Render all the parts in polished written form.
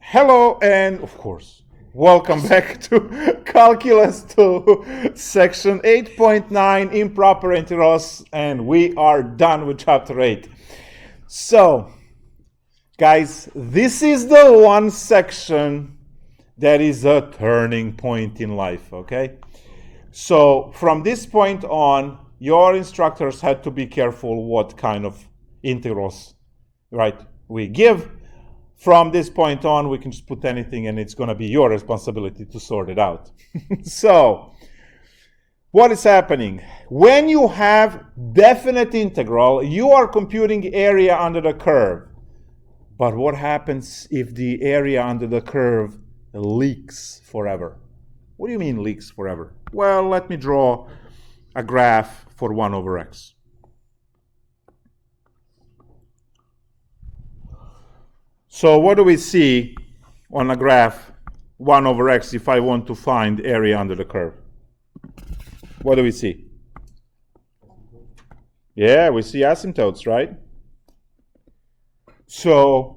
Hello, and of course, welcome back to Calculus 2, section 8.9, Improper Integrals, and we are done with chapter 8. So, guys, this is the one section that is a turning point in life, okay? So, from this point on, your instructors had to be careful what kind of integrals, right, we give. From this point on, we can just put anything and it's going to be your responsibility to sort it out. So, what is happening? When you have definite integral, you are computing area under the curve. But what happens if the area under the curve leaks forever? What do you mean leaks forever? Well, let me draw a graph for 1 over x. So what do we see on a graph 1 over x if I want to find area under the curve? What do we see? Yeah, we see asymptotes, right? So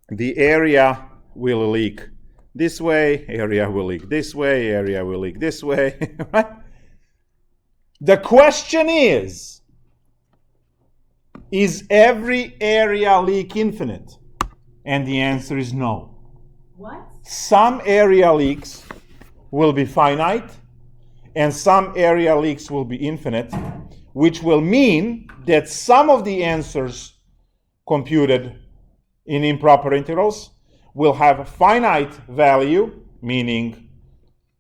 the area will leak this way, area will leak this way, area will leak this way, right? The question is every area leak infinite? And the answer is no. What? Some area leaks will be finite, and some area leaks will be infinite, which will mean that some of the answers computed in improper integrals will have a finite value, meaning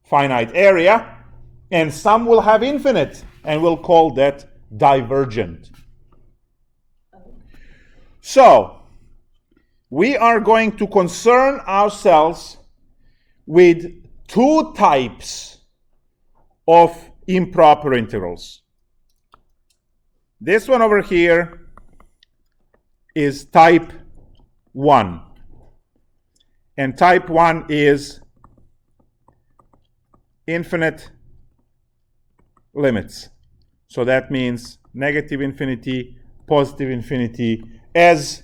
finite area, and some will have infinite, and we'll call that divergent. So, we are going to concern ourselves with 2 types of improper integrals. This one over here is type 1. And type 1 is infinite limits. So that means negative infinity, positive infinity as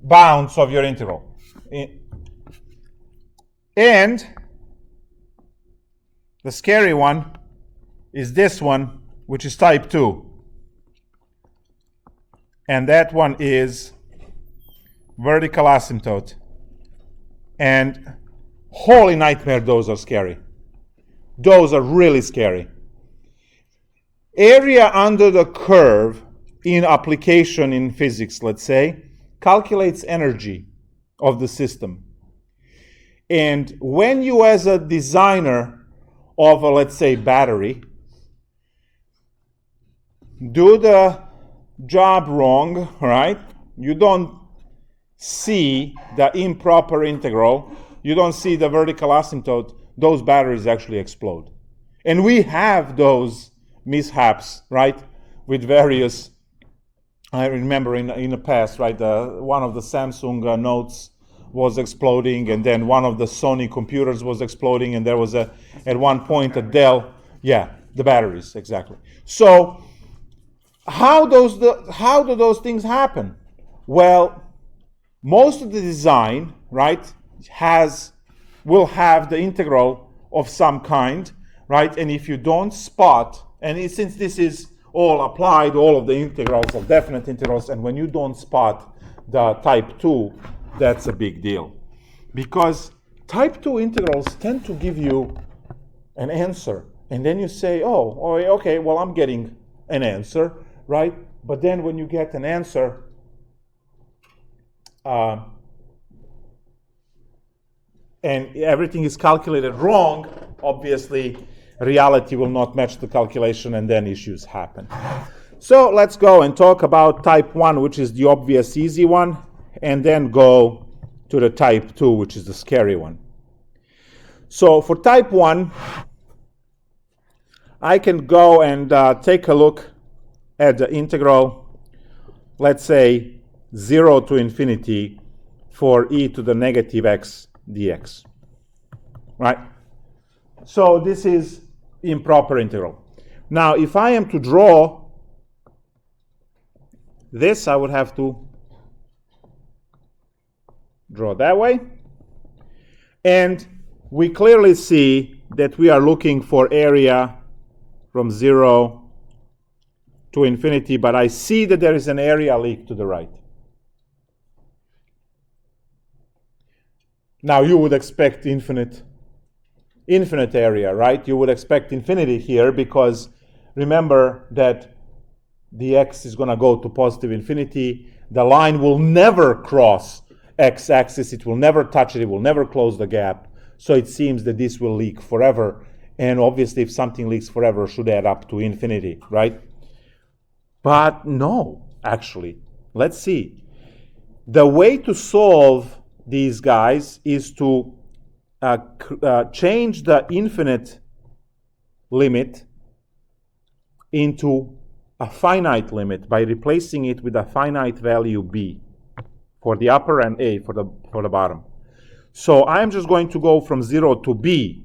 bounds of your integral. And the scary one is this one, which is type 2. And that one is vertical asymptote. And holy nightmare, those are scary. Those are really scary. Area under the curve in application in physics, let's say, calculates energy of the system. And when you, as a designer of a, let's say, battery, do the job wrong, right? You don't see the improper integral, you don't see the vertical asymptote, those batteries actually explode. And we have those mishaps, right, with various. I remember in the past, right, one of the Samsung notes was exploding, and then one of the Sony computers was exploding, and there was at one point a Dell, the batteries, exactly. So how do those things happen? Well, most of the design, right, will have the integral of some kind, right, and if you don't spot, and since this is all applied, all of the integrals of definite integrals, and when you don't spot the type 2, that's a big deal. Because type 2 integrals tend to give you an answer, and then you say, oh, okay, well, I'm getting an answer, right? But then when you get an answer, and everything is calculated wrong, obviously, reality will not match the calculation, and then issues happen. So let's go and talk about type 1, which is the obvious easy one, and then go to the type 2, which is the scary one. So for type 1, I can go and take a look at the integral, let's say 0 to infinity for e to the negative x dx, right? So this is improper integral. Now, if I am to draw this I would have to draw that way. And we clearly see that we are looking for area from 0 to infinity, but I see that there is an area leak to the right. Now you would expect infinite area, right? You would expect infinity here because remember that the x is going to go to positive infinity. The line will never cross x-axis. It will never touch it. It will never close the gap. So it seems that this will leak forever. And obviously, if something leaks forever, it should add up to infinity, right? But no, actually. Let's see. The way to solve these guys is to change the infinite limit into a finite limit by replacing it with a finite value b for the upper and a for the bottom. So I'm just going to go from 0 to b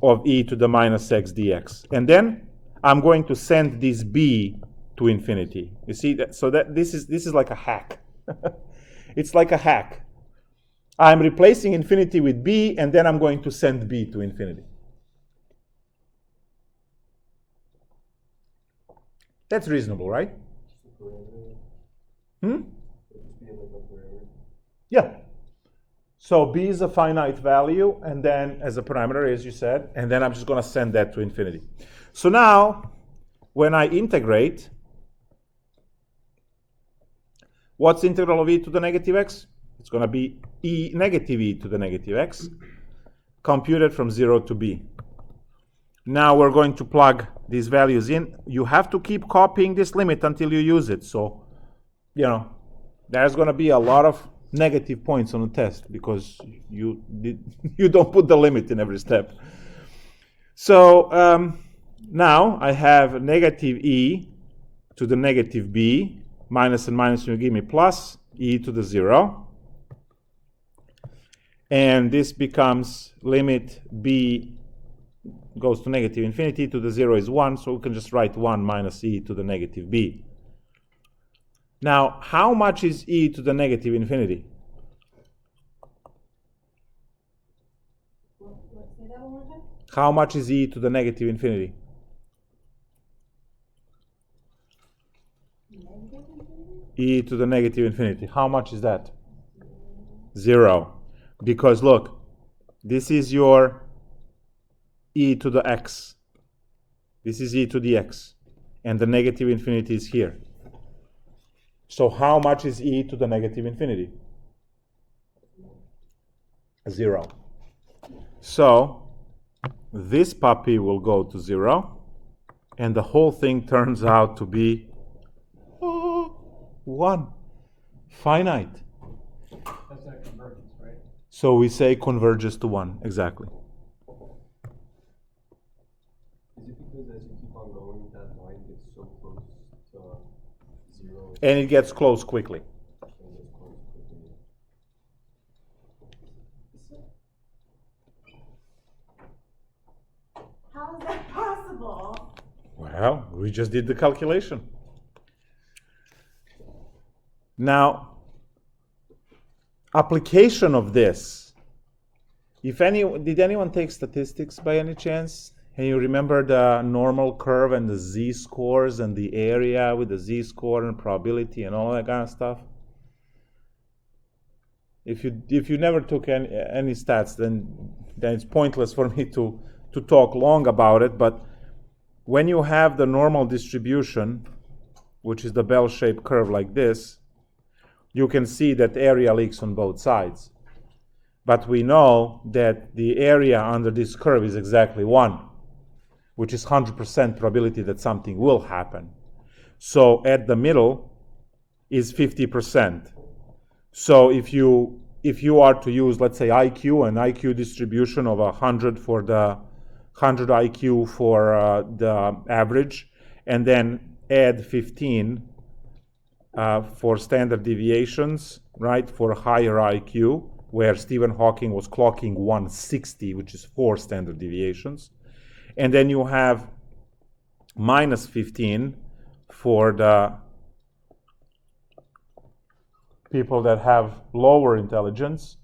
of e to the minus x dx. And then I'm going to send this b to infinity. You see that? So that this is like a hack. It's like a hack. I'm replacing infinity with b, and then I'm going to send b to infinity. That's reasonable, right? Yeah. So b is a finite value, and then as a parameter, as you said, and then I'm just going to send that to infinity. So now, when I integrate, what's the integral of e to the negative x? It's going to be negative e to the negative x, computed from 0 to b. Now we're going to plug these values in. You have to keep copying this limit until you use it. So, there's going to be a lot of negative points on the test because you don't put the limit in every step. So now I have negative e to the negative b, minus and minus will give me plus e to the 0. And this becomes limit b goes to negative infinity to the 0 is 1, so we can just write 1 minus e to the negative b. Now, how much is e to the negative infinity? How much is e to the negative infinity? E to the negative infinity. How much is that? 0. Because look, this is your e to the x. This is e to the x. And the negative infinity is here. So how much is e to the negative infinity? 0. So this puppy will go to 0. And the whole thing turns out to be 1. Finite. That's not convergence, right? So we say converges to 1. Exactly. Is it because as you keep on going, that line gets so close to 0? And it gets close quickly. How is that possible? Well, we just did the calculation. Now, application of this. Did anyone take statistics by any chance? And you remember the normal curve and the z-scores and the area with the z-score and probability and all that kind of stuff? If you never took any stats, then it's pointless for me to talk long about it. But when you have the normal distribution, which is the bell-shaped curve like this, you can see that area leaks on both sides. But we know that the area under this curve is exactly 1, which is 100% probability that something will happen. So at the middle is 50%. So if you are to use, let's say, IQ, an IQ distribution of 100 for the 100 IQ for the average, and then add 15 for standard deviations, right, for higher IQ, where Stephen Hawking was clocking 160, which is 4 standard deviations. And then you have minus 15 for the people that have lower intelligence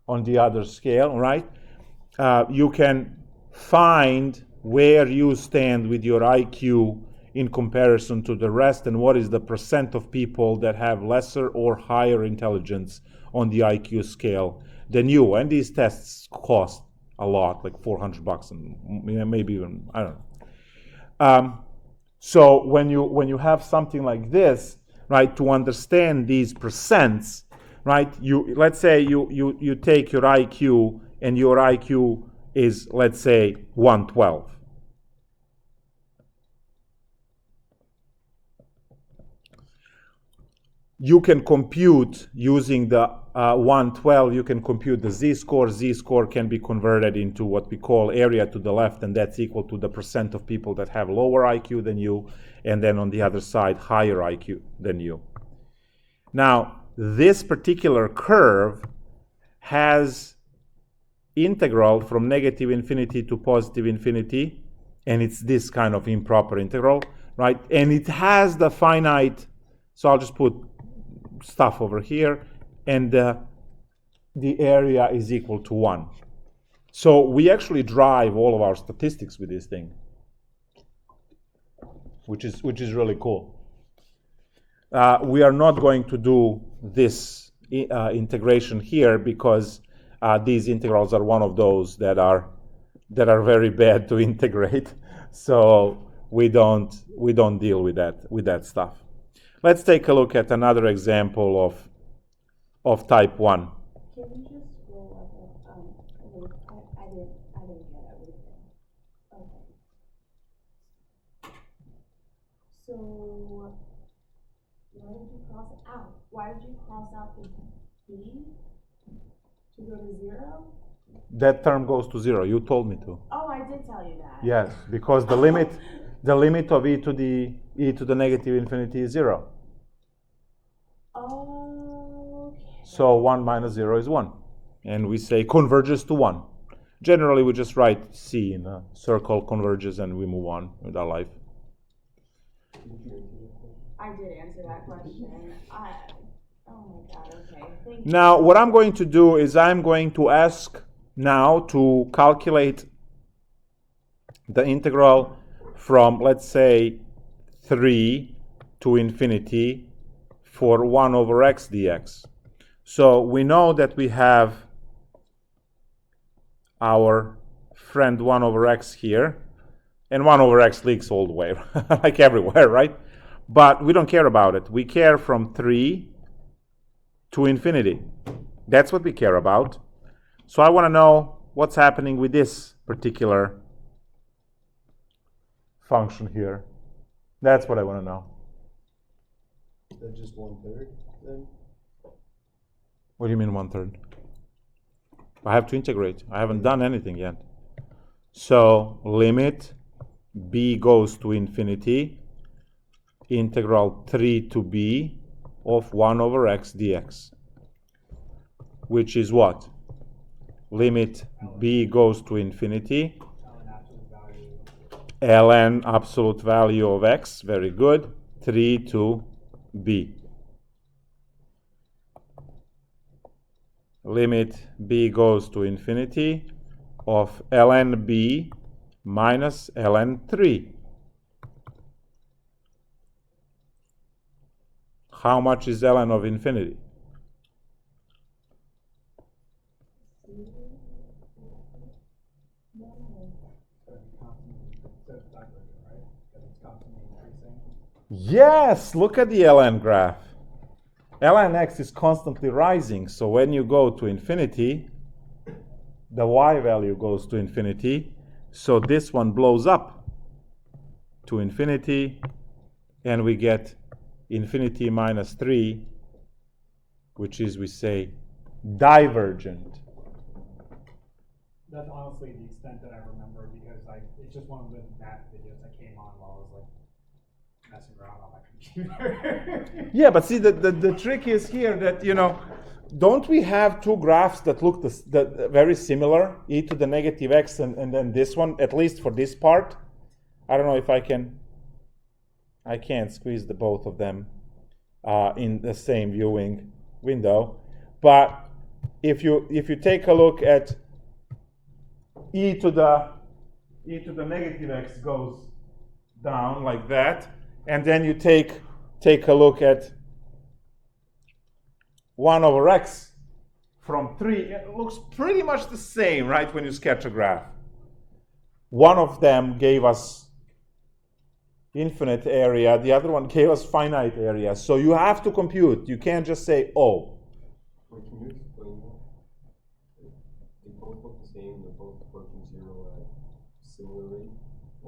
on the other scale, right? You can find where you stand with your IQ in comparison to the rest, and what is the percent of people that have lesser or higher intelligence on the IQ scale than you. And these tests cost a lot, like $400, and maybe even, I don't know. So when you have something like this, right, to understand these percents, right, let's say you take your IQ, and your IQ is, let's say, 112. You can compute using the 112, you can compute the z-score. Z-score can be converted into what we call area to the left, and that's equal to the percent of people that have lower IQ than you, and then on the other side, higher IQ than you. Now, this particular curve has integral from negative infinity to positive infinity, and it's this kind of improper integral, right? And it has the finite, so I'll just put stuff over here, and the area is equal to 1. So we actually drive all of our statistics with this thing, which is really cool. We are not going to do this integration here because these integrals are one of those that are very bad to integrate. So we don't deal with that stuff. Let's take a look at another example of type 1. Can you just roll up I didn't get everything. Okay. So why did you cross out the B to go to 0? That term goes to 0. You told me to. Oh, I did tell you that. Yes, because the limit of e to the negative infinity is 0. Oh, okay. So 1 minus 0 is 1. And we say converges to 1. Generally, we just write C in a circle, converges, and we move on with our life. I did answer that question. Oh my God, okay. Thank you. Now, what I'm going to do is I'm going to ask now to calculate the integral from, let's say, 3 to infinity for 1 over x dx. So we know that we have our friend 1 over x here, and 1 over x leaks all the way, like everywhere, right? But we don't care about it. We care from 3 to infinity. That's what we care about. So I want to know what's happening with this particular function here. That's what I want to know. Is that just 1/3 then? What do you mean 1/3? I have to integrate. I haven't done anything yet. So limit b goes to infinity, integral 3 to b of 1 over x dx, which is what? Limit b goes to infinity, ln absolute value of x, very good, 3 to b. Limit b goes to infinity of ln b minus ln 3. How much is ln of infinity? Yes, look at the ln graph. ln x is constantly rising, so when you go to infinity, the y value goes to infinity, so this one blows up to infinity, and we get infinity minus 3, which is, we say, divergent. That's honestly the extent that I remember, because it's just one of the math videos that came on while I was messing around on my computer. Yeah, but see, the trick is here that, don't we have two graphs that look very similar, e to the negative x and then this one, at least for this part? I don't know if I can't squeeze the both of them. in the same viewing window. But if you take a look at e to the negative x goes down like that, and then you take a look at 1 over x from 3, it looks pretty much the same, right, when you sketch a graph. One of them gave us infinite area, the other one gave us finite area. So you have to compute. You can't just say, oh. Wait, can you explain that? They both look the same, they're both approaching 0 at a similar rate?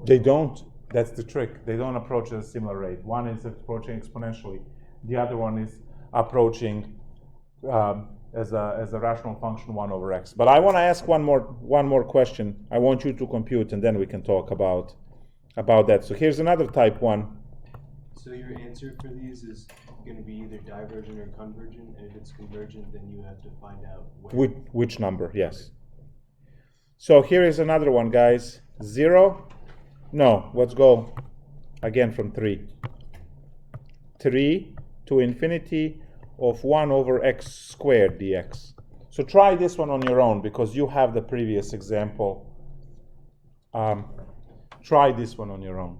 They don't. That's the trick. They don't approach at a similar rate. One is approaching exponentially. The other one is approaching as a rational function 1 over x. But I want to ask one more question. I want you to compute, and then we can talk about that. So here's another type 1. So your answer for these is going to be either divergent or convergent, and if it's convergent, then you have to find out which number, yes. So here is another one, guys. 0. No, let's go again from 3. 3 to infinity of 1 over x squared dx. So try this one on your own, because you have the previous example. Try this one on your own.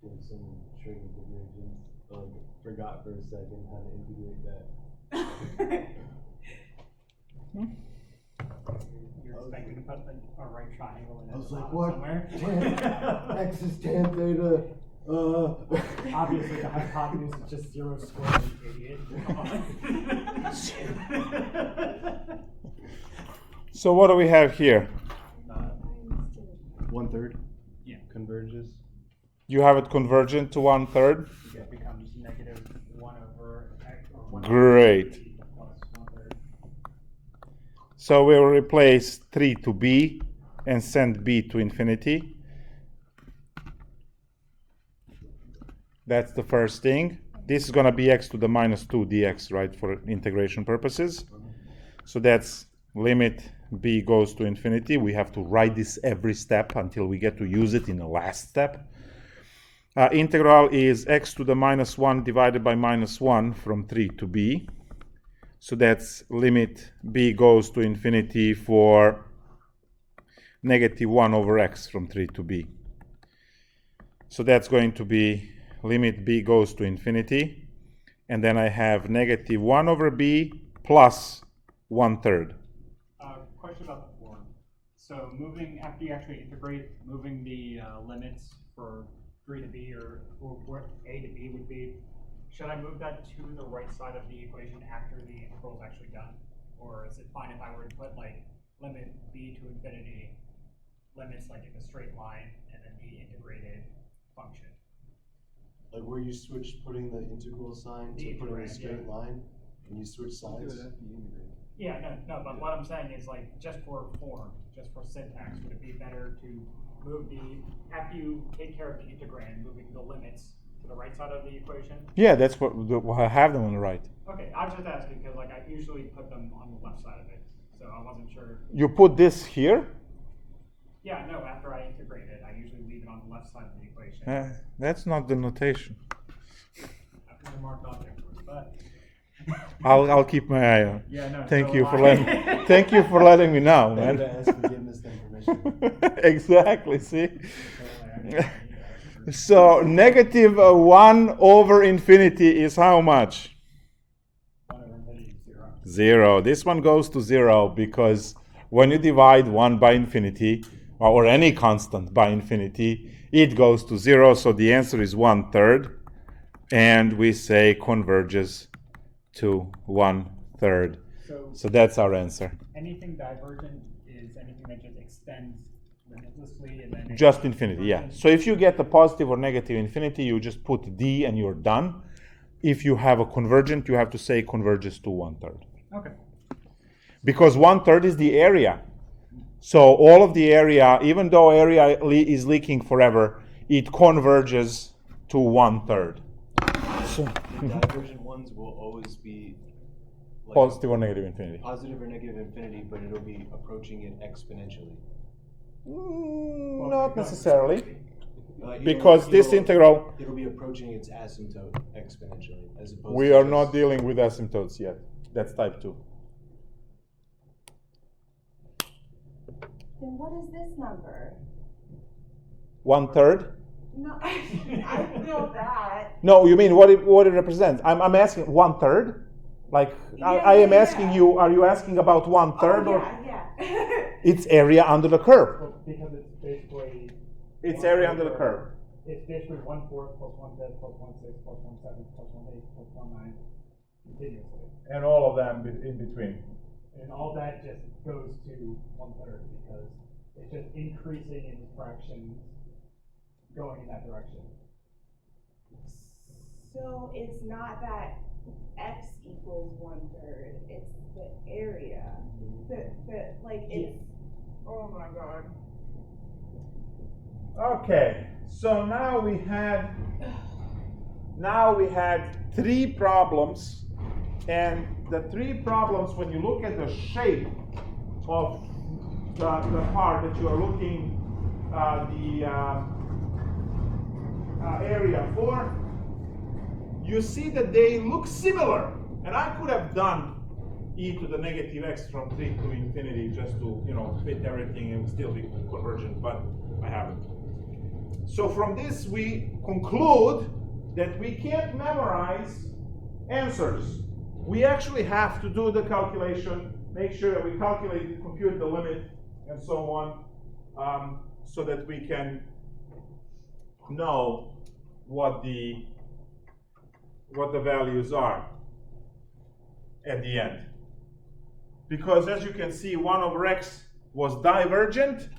doing some string integrations. Forgot for a second how to integrate that. You're expecting to put a right triangle in I at was the like, bottom what? somewhere. X is tan theta. Obviously, the hypotenuse is just 0 squared, you idiot. Come on. So what do we have here? 1/3 Yeah. converges. You have it convergent to 1/3? It becomes negative 1 over x, or 1 Great. over b plus 1/3. So we'll replace 3 to b and send b to infinity. That's the first thing. This is going to be x to the minus 2 dx, right, for integration purposes. So that's limit b goes to infinity. We have to write this every step until we get to use it in the last step. Integral is x to the minus 1 divided by minus 1 from 3 to b. So that's limit b goes to infinity for negative 1 over x from 3 to b. So that's going to be limit b goes to infinity. And then I have negative 1 over b plus 1/3. Question about the form. So moving, after you actually integrate, moving the limits for 3 to b or where a to b would be, should I move that to the right side of the equation after the integral is actually done? Or is it fine if I were to put like limit b to infinity, limits like in a straight line, and then the integrated function? Like where you switch putting the integral sign to putting a straight line, and you switch sides. Yeah, no, but what I'm saying is like just for form, just for syntax, would it be better to move after you take care of the integrand, moving the limits to the right side of the equation? Yeah, that's what I have them on the right. Okay, I was just asking because like I usually put them on the left side of it, so I wasn't sure. You put this here? Yeah, no, after I integrate it, I usually leave it on the left side of the equation. That's not the notation. I marked off there, but I'll keep my eye on. yeah, no. Thank so you for I- thank you for letting me know, Better man. to ask forgiveness than permission. Exactly. See. So negative 1 over infinity is how much? 0. This one goes to 0 because when you divide 1 by infinity, or any constant by infinity, it goes to 0. So the answer is 1/3, and we say converges to 1/3. So that's our answer. Anything divergent is anything that just extends limitlessly and then Just infinity, yeah. So if you get a positive or negative infinity, you just put d and you're done. If you have a convergent, you have to say converges to 1/3. Okay. Because 1/3 is the area. So all of the area, even though area is leaking forever, it converges to 1/3. So The divergent ones will always be like positive or negative infinity. positive or negative infinity, but it'll be approaching it exponentially. Not necessarily, It'll- because this it'll- integral, It'll be approaching its asymptote exponentially, as opposed we to are just- not dealing with asymptotes yet. That's type 2. Then what is this number? 1/3? No, I know that. No, you mean what it represents? I'm asking 1/3? Like, I am asking you, are you asking about 1/3 or? Yeah. It's area under the curve. Well, because it's basically. It's area under the curve. It's basically 1/4 plus 1/5 plus 1/6 plus 1/7 plus 1/8 plus 1/9 continuously. And all of them in between. And all that just goes to 1/3 because it's just increasing in fractions going in that direction. So it's not that x equals 1/3, it's the area. It's, oh my god. Okay, so now we had 3 problems, and the 3 problems, when you look at the shape of the part that you are looking the area for, you see that they look similar. And I could have done e to the negative x from 3 to infinity just to, fit everything and still be convergent, but I haven't. So from this we conclude that we can't memorize answers. We actually have to do the calculation, make sure that we compute the limit, and so on, so that we can know what the values are at the end. Because as you can see, 1 over x was divergent,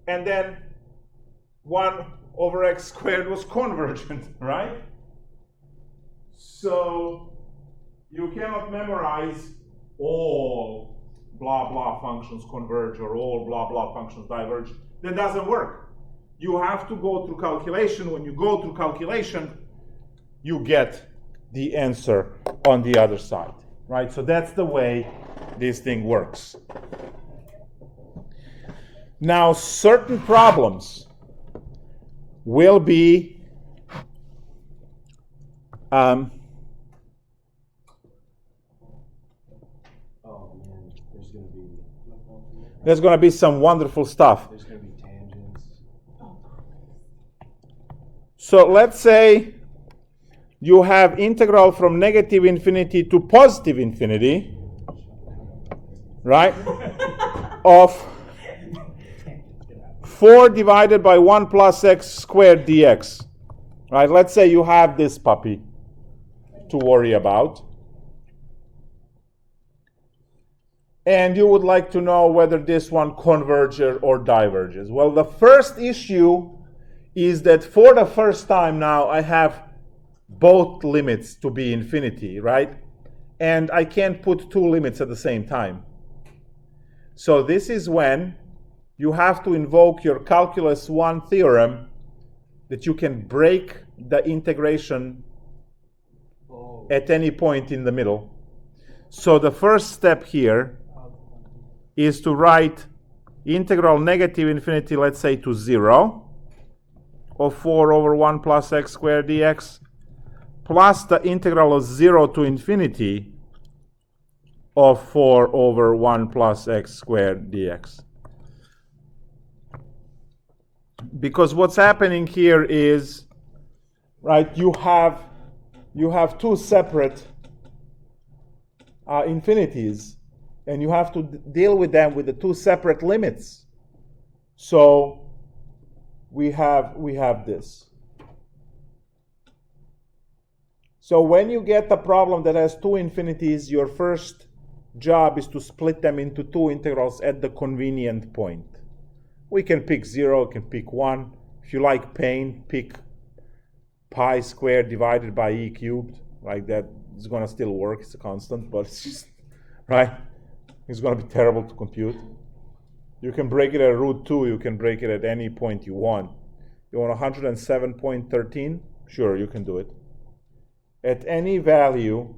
and then 1 over x squared was convergent, right? So you cannot memorize all blah blah functions converge or all blah blah functions diverge. That doesn't work. You have to go through calculation. When you go through calculation, you get the answer on the other side, right? So that's the way this thing works. Now, certain problems will be Oh man, there's going to be some wonderful stuff. there's going to be tangents. So let's say you have integral from negative infinity to positive infinity, right? Of 4 divided by 1 plus x squared dx. Right? Let's say you have this puppy to worry about. And you would like to know whether this one converges or diverges. Well, the first issue is that for the first time now I have both limits to be infinity, right? and I can't put two limits at the same time. So this is when you have to invoke your Calculus 1 theorem that you can break the integration at any point in the middle. So the first step here is to write integral negative infinity, let's say, to 0 of 4 over 1 plus x squared dx, plus the integral of 0 to infinity of 4 over 1 plus x squared dx. Because what's happening here is, right, you have two separate infinities, and you have to deal with them with the two separate limits. So we have this. So when you get a problem that has two infinities, your first job is to split them into two integrals at the convenient point. We can pick 0, we can pick 1. If you like pain, pick pi squared divided by e cubed. Like that, it's going to still work. It's a constant, but it's just, right? It's going to be terrible to compute. You can break it at root 2. You can break it at any point you want. You want 107.13? Sure, you can do it. At any value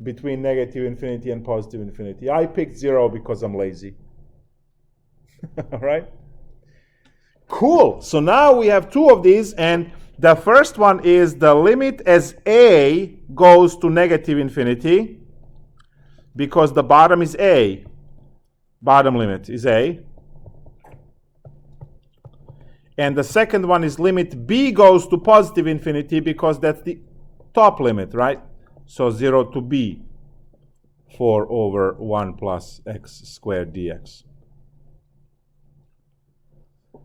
between negative infinity and positive infinity. I picked 0 because I'm lazy. All right? Cool. So now we have two of these, and the first one is the limit as a goes to negative infinity, because the bottom is a. Bottom limit is a. And the second one is limit b goes to positive infinity, because that's the top limit, right? So 0 to b, 4 over 1 plus x squared dx.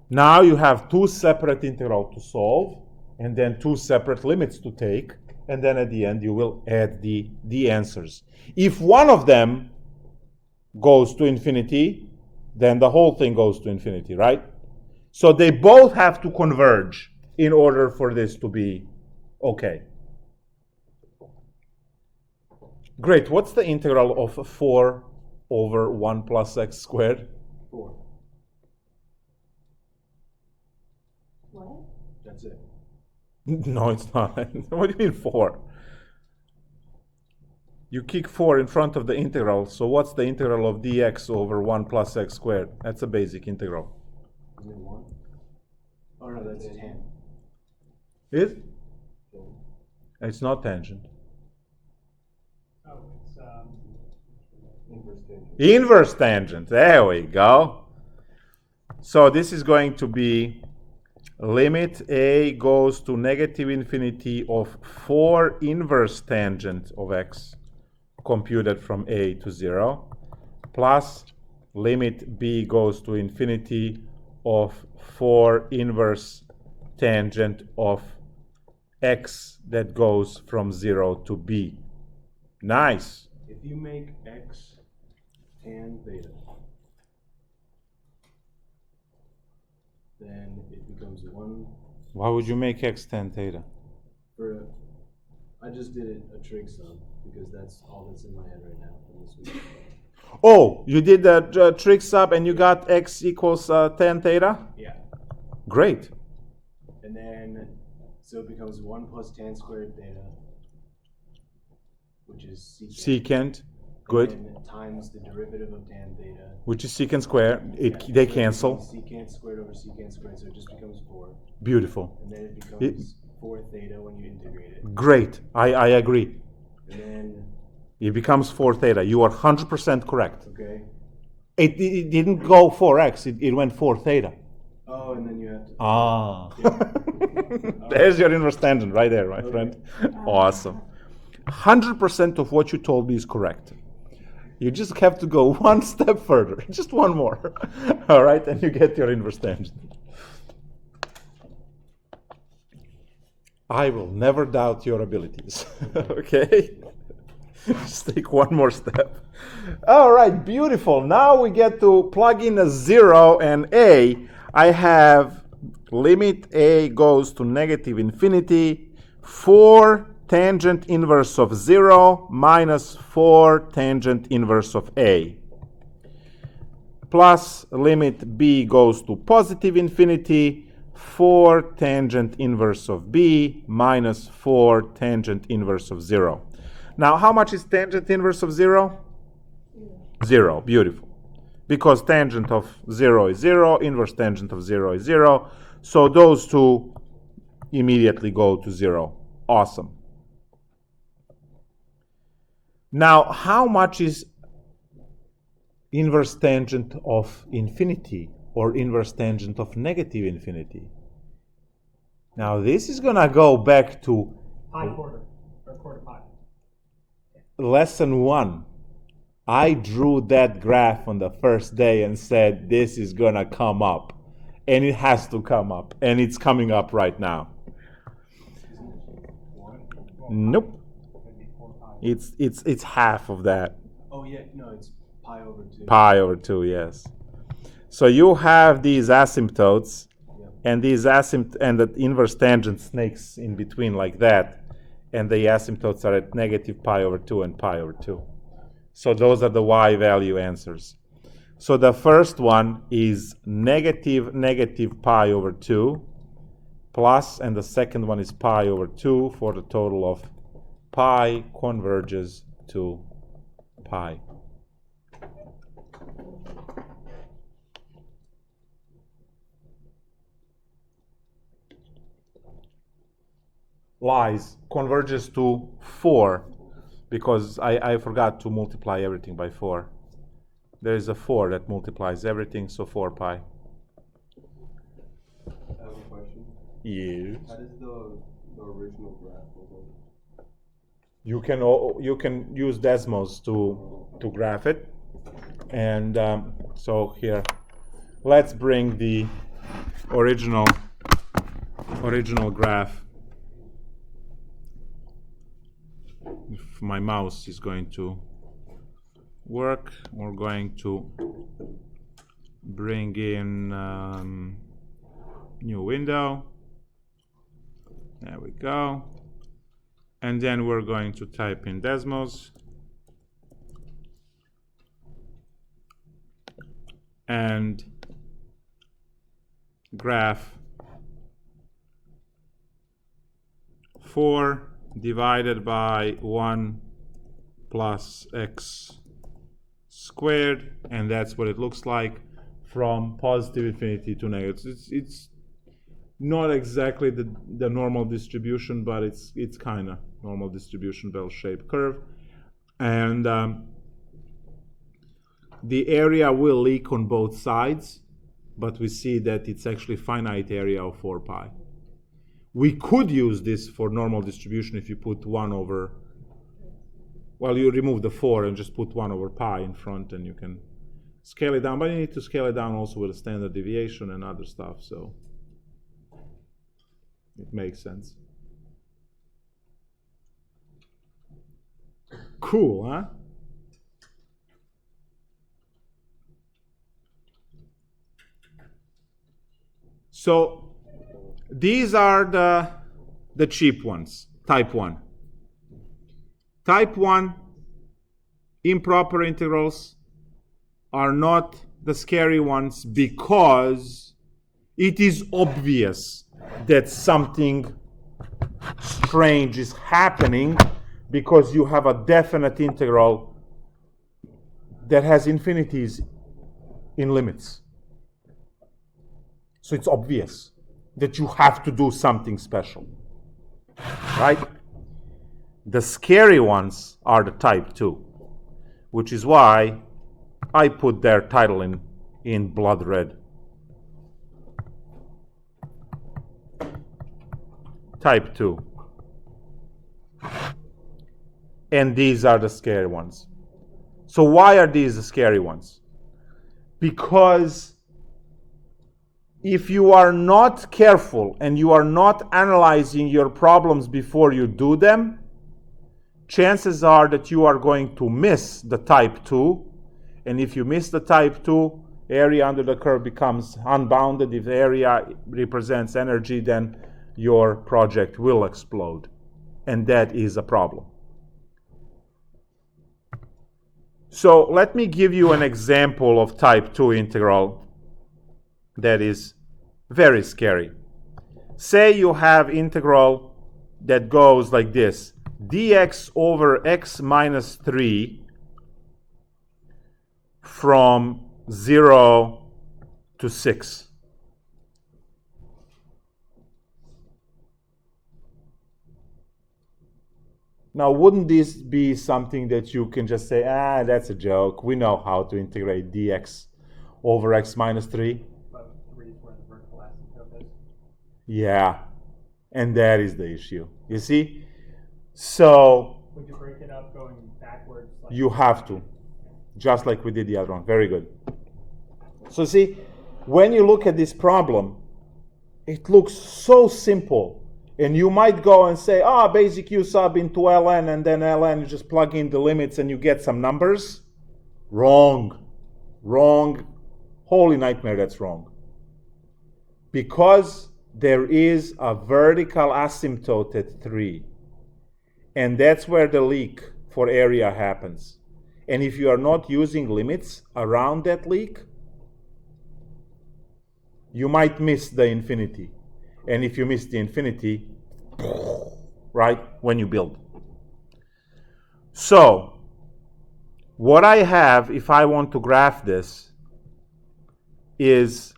Now you have two separate integrals to solve, and then two separate limits to take, and then at the end you will add the answers. If one of them goes to infinity, then the whole thing goes to infinity, right? So they both have to converge in order for this to be okay. Great. What's the integral of 4 over 1 plus x squared? 4. What? That's it. No, it's not. What do you mean 4? You kick 4 in front of the integral. So what's the integral of dx over 1 plus x squared? That's a basic integral. Isn't it 1? Oh no, that's 10. Is? It's not tangent. Oh, it's Inverse tangent. Inverse tangent. There we go. So this is going to be limit a goes to negative infinity of 4 inverse tangent of x computed from a to 0, plus limit b goes to infinity of 4 inverse tangent of x that goes from 0 to b. Nice. If you make x tan theta, then it becomes 1 Why would you make x tan theta? for I just did it a trig sum because that's all that's in my head right now for this week. Oh, you did the trig sub and you got x equals tan theta? Yeah. Great. And then so it becomes 1 plus tan squared theta, which is secant. Secant. Good. And then times the derivative of tan theta. Which is secant square. They So it cancel. becomes secant squared over secant squared, so it just becomes 4. Beautiful. And then it becomes 4 theta when you integrate it. Great. I agree. And then, It becomes 4 theta. You are 100% correct. okay. It didn't go 4x. It went 4 theta. Oh, and then you have to. Ah. Yeah. There's your inverse tangent right there, my friend. Awesome. 100% of what you told me is correct. You just have to go one step further. Just one more. All right? And you get your inverse tangent. I will never doubt your abilities. Okay? Just take one more step. All right, beautiful. Now we get to plug in a 0 and a. I have limit a goes to negative infinity, 4 tangent inverse of 0 minus 4 tangent inverse of A, plus limit b goes to positive infinity, 4 tangent inverse of b minus 4 tangent inverse of 0. Now, how much is tangent inverse of 0? 0. Beautiful. Because tangent of 0 is 0, inverse tangent of 0 is 0. So those two immediately go to 0. Awesome. Now, how much is inverse tangent of infinity or inverse tangent of negative infinity? Now, this is going to go back to Pi quarter, or quarter pi. lesson 1. I drew that graph on the first day and said, this is going to come up. And it has to come up. And it's coming up right now. Nope. It's half of that. Oh yeah, no, it's pi over 2. Pi over 2, yes. So you have these asymptotes, and these and the inverse tangent snakes in between like that, and the asymptotes are at negative pi over 2 and pi over 2. So those are the y value answers. So the first one is negative pi over 2 plus, and the second one is pi over 2 for the total of pi converges to pi. Lies converges to 4 because I forgot to multiply everything by 4. There is a 4 that multiplies everything, so 4 pi. I have a question. Yes. How does the original graph look like? You can use Desmos to graph it, and so here, let's bring the original graph. If my mouse is going to work, we're going to bring in new window. There we go. And then we're going to type in Desmos. And graph 4 divided by 1 plus x squared, and that's what it looks like from positive infinity to negative. It's not exactly the normal distribution, but it's kind of normal distribution, bell-shaped curve. And the area will leak on both sides, but we see that it's actually finite area of 4 pi. We could use this for normal distribution if you put 1 over, well, you remove the 4 and just put 1 over pi in front, and you can scale it down. But you need to scale it down also with a standard deviation and other stuff, so it makes sense. Cool, huh? So these are the cheap ones, type 1. Type 1 improper integrals are not the scary ones because it is obvious that something strange is happening because you have a definite integral that has infinities in limits. So it's obvious that you have to do something special, right? The scary ones are the type 2, which is why I put their title in blood red. Type 2. And these are the scary ones. So why are these the scary ones? Because if you are not careful and you are not analyzing your problems before you do them, chances are that you are going to miss the type 2. And if you miss the type 2, area under the curve becomes unbounded. If the area represents energy, then your project will explode. and that is a problem. So let me give you an example of type 2 integral that is very scary. Say you have integral that goes like this: dx over x minus 3 from 0 to 6. Now, wouldn't this be something that you can just say, that's a joke, we know how to integrate dx over x minus 3? But 3 is where the vertical asymptote is. Yeah, and that is the issue. You see? So Would you break it up going backwards? Like you have to, just like we did the other one. Very good. So see, when you look at this problem, it looks so simple. And you might go and say, basic U sub into ln, and then ln, you just plug in the limits and you get some numbers. Wrong. Wrong. Holy nightmare, that's wrong. Because there is a vertical asymptote at 3. And that's where the leak for area happens. And if you are not using limits around that leak, you might miss the infinity. And if you miss the infinity, right, when you build. So, what I have, if I want to graph this, is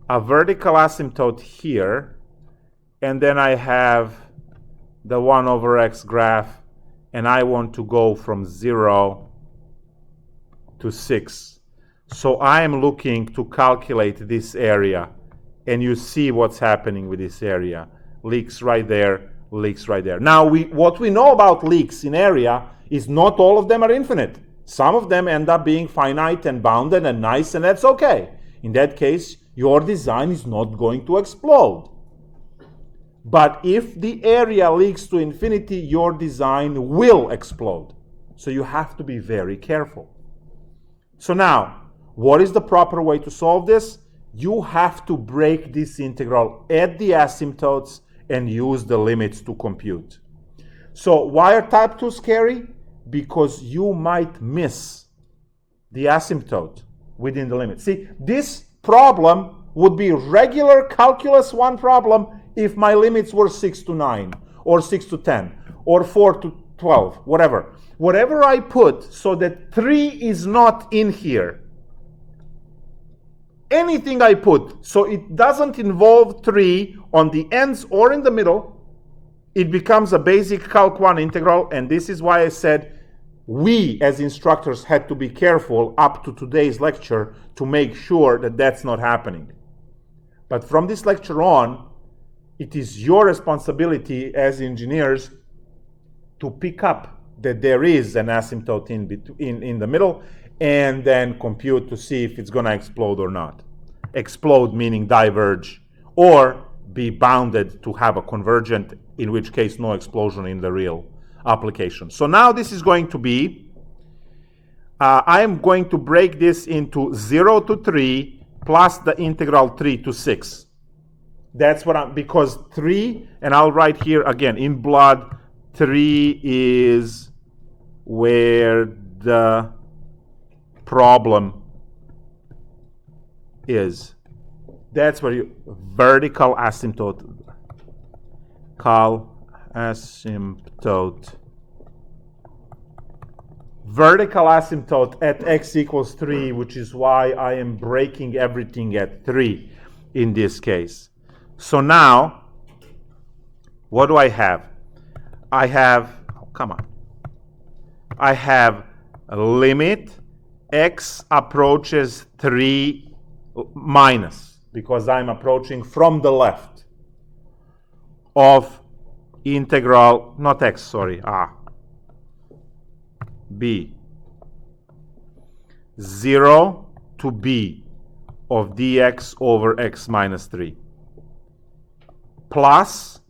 a vertical asymptote here, and then I have the 1 over x graph, and I want to go from 0 to 6. So I am looking to calculate this area, and you see what's happening with this area. Leaks right there, leaks right there. Now, what we know about leaks in area is not all of them are infinite. Some of them end up being finite and bounded and nice, and that's okay. In that case, your design is not going to explode. But if the area leaks to infinity, your design will explode. So you have to be very careful. So now, what is the proper way to solve this? You have to break this integral at the asymptotes and use the limits to compute. So why are type 2 scary? Because you might miss the asymptote within the limit. See, this problem would be regular calculus 1 problem if my limits were 6 to 9, or 6 to 10, or 4 to 12, whatever. Whatever I put so that 3 is not in here, anything I put so it doesn't involve 3 on the ends or in the middle, it becomes a basic Calc 1 integral, and this is why I said we as instructors had to be careful up to today's lecture to make sure that that's not happening. But from this lecture on, it is your responsibility as engineers to pick up that there is an asymptote in the middle, and then compute to see if it's going to explode or not. Explode meaning diverge, or be bounded to have a convergent, in which case no explosion in the real application. So now this is going to be, I am going to break this into 0 to 3 plus the integral 3 to 6. That's what because 3, and I'll write here again, in blood, 3 is where the problem is. That's where you, vertical asymptote, vertical asymptote at x equals 3, which is why I am breaking everything at 3 in this case. So now, what do I have? I have, I have a limit x approaches 3 minus, because I'm approaching from the left, of integral, not x, sorry, b, 0 to b of dx over x minus 3, plus,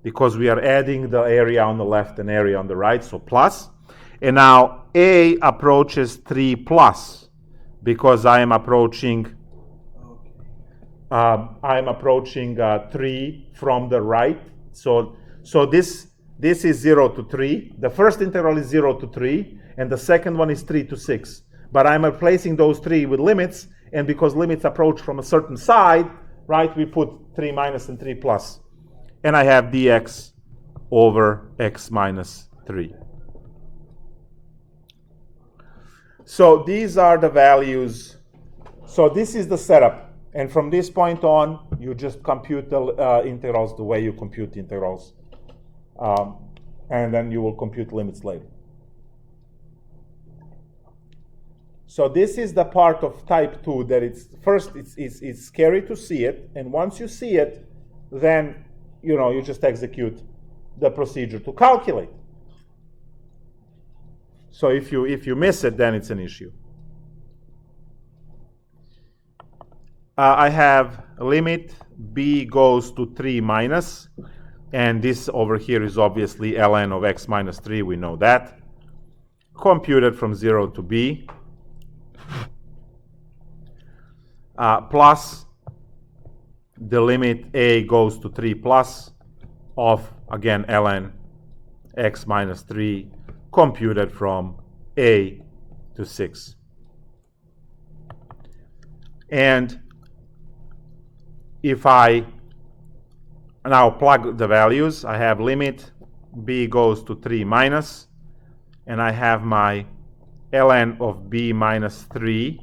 because we are adding the area on the left and area on the right, so plus, and now a approaches 3 plus, because I am approaching 3 from the right. So this This is 0 to 3. The first integral is 0 to 3, and the second one is 3 to 6. But I'm replacing those three with limits, and because limits approach from a certain side, right, we put 3 minus and 3 plus. And I have dx over x minus 3. So these are the values. So this is the setup. And from this point on, you just compute the integrals the way you compute integrals. And then you will compute limits later. So this is the part of type 2 that it's scary to see it. And once you see it, then you just execute the procedure to calculate. So if you miss it, then it's an issue. I have limit b goes to 3 minus, and this over here is obviously ln of x minus 3, we know that. Computed from 0 to b. Plus the limit a goes to 3 plus of, again, ln x minus 3, computed from a to 6. And if I now plug the values, I have limit b goes to 3 minus, and I have my ln of b minus 3.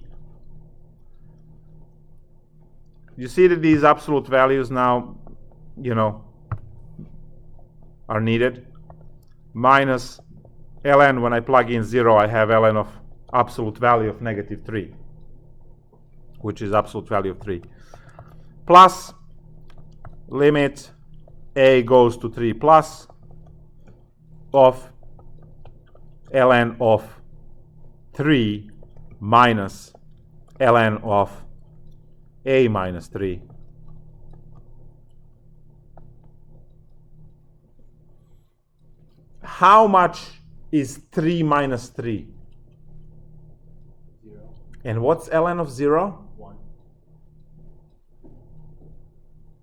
You see that these absolute values now, are needed. Minus ln, when I plug in 0, I have ln of absolute value of negative 3, which is absolute value of 3. Plus limit a goes to 3 plus of ln of 3 minus ln of a minus 3. How much is 3 minus 3? 0. And what's ln of 0? 1.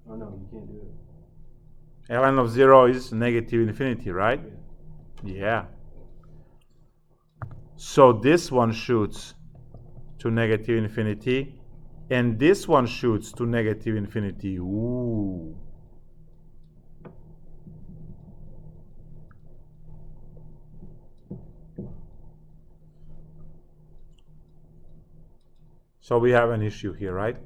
Oh no, you can't do it. ln of 0 is negative infinity, right? Yeah. So this one shoots to negative infinity, and this one shoots to negative infinity. Ooh. So we have an issue here, right?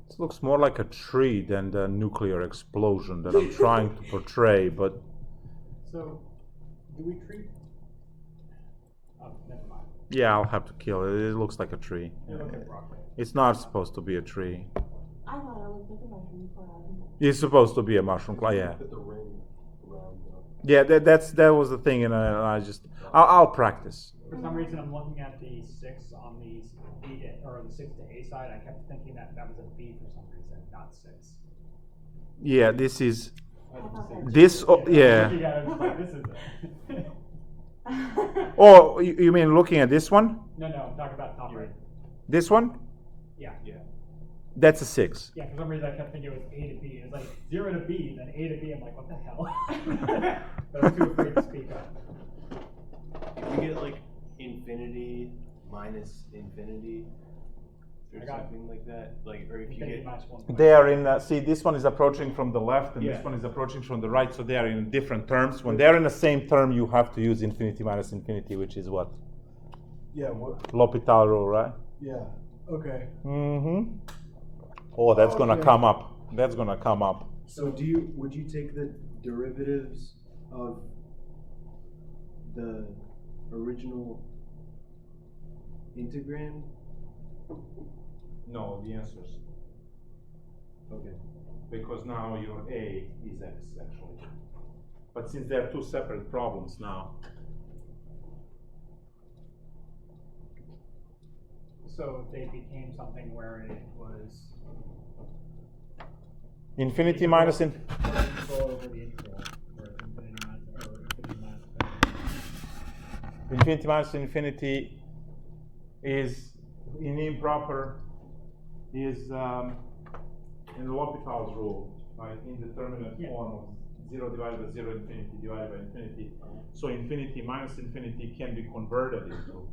This looks more like a tree than the nuclear explosion that I'm trying to portray, but So, do we treat? Oh, never mind. yeah, I'll have to kill it. It looks like a tree. It looks like broccoli. It's not supposed to be a tree. I thought it looked like a mushroom cloud. It's supposed to be a mushroom cloud, yeah. Put the ring around Yeah, that was the thing, and I'll practice. For some reason, I'm looking at the 6 on the B or the 6 to A side. I kept thinking that was a B for some reason, not 6. Yeah, this is This. yeah. Looking at it, it's like, this is it. Oh, you mean looking at this one? No, I'm talking about top right. This one? Yeah. That's a 6. Yeah, for some reason I kept thinking it was A to B. It was like 0 to B, then A to B. I'm like, what the hell? But I was too afraid to speak up. If you get like infinity minus infinity or I got it. something like that, like, or if you Infinity get minus 1. They are in. See, this one is approaching from the left, and Yeah. this one is approaching from the right. So they are in different terms. When they are in the same term, you have to use infinity minus infinity, which is what Yeah, what? L'Hopital rule, right? Yeah. Okay. Mm-hmm. Oh, that's gonna Okay. come up. That's gonna come up. So would you take the derivatives of the original integrand? No, the answers. Okay. Because now your A is x actually. But since they're two separate problems now, So they became something where it was Infinity minus control over the integral, where it's infinity minus or infinity minus. infinity minus infinity is in improper is in L'Hopital's rule, right? Indeterminate form of 0 divided by 0, infinity divided by infinity. So infinity minus infinity can be converted into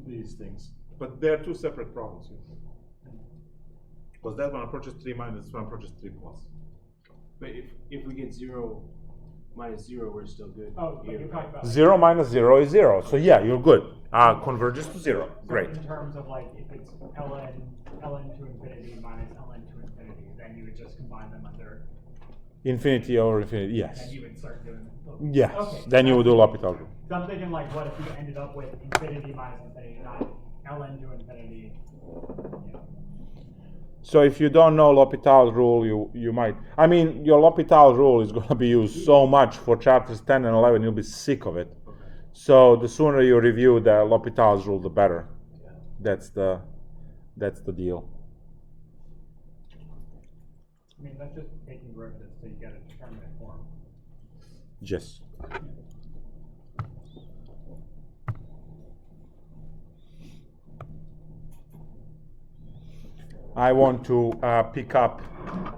these things. But they're two separate problems here. Because that one approaches 3 minus, this one approaches 3 plus. But if we get 0 minus 0, we're still good. Oh, but you're talking about 0 minus 0 is 0. So yeah, you're good. Converges to 0. so Great. in terms of like if it's ln to infinity minus ln to infinity, then you would just combine them under. Infinity over infinity, And yes. you would start doing. Yes. Okay. Then you would do L'Hopital rule. So I'm thinking like, what if you ended up with infinity minus infinity, not ln to infinity? Yeah. So if you don't know L'Hopital rule, you might. I mean, your L'Hopital rule is going to be used so much for chapters 10 and 11, you'll be sick of it. Okay. So the sooner you review the L'Hopital's rule, the better. Yeah. That's the deal. I mean, that's just taking derivatives, so you get a determinate form. Yes. I want to pick up,